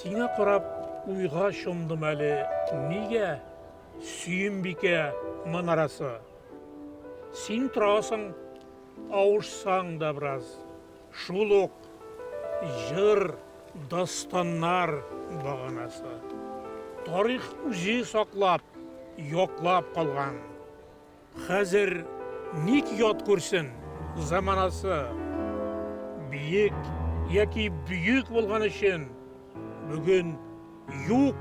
Сиңа қарап уйға шомдым әлі, неге Сүйінбике мұнарасы? Сен тұрасың, ауышсаң да біраз, шулық, жыр, дастаннар бағанасы. Тарих үзе сақлап, yoqlab қалған. Қазір ник ят көрсін заманасы. Биік яки бүйік болған үшін бүгін юқ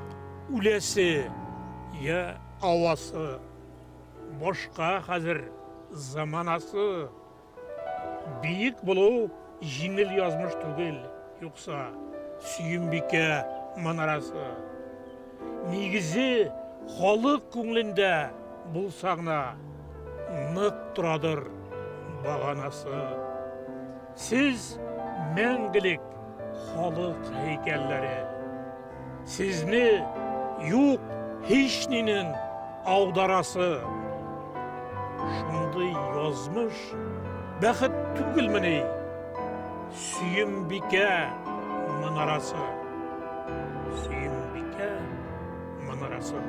үлесі я ауасы. Бошқа қазір заманасы. Биік болу жеңіл язмыш түгел, юқса Сүйінбике мұнарасы. Негізі халық көңілінде бұл сағына нық тұрадыр бағанасы. Сіз мәңгілік халық хейкеллері. Сізні юқ хешненің аударасы. Шынды язмыш бәхіт түгіл міне Сүйінбике мұнарасы. Сүйінбике мұнарасы.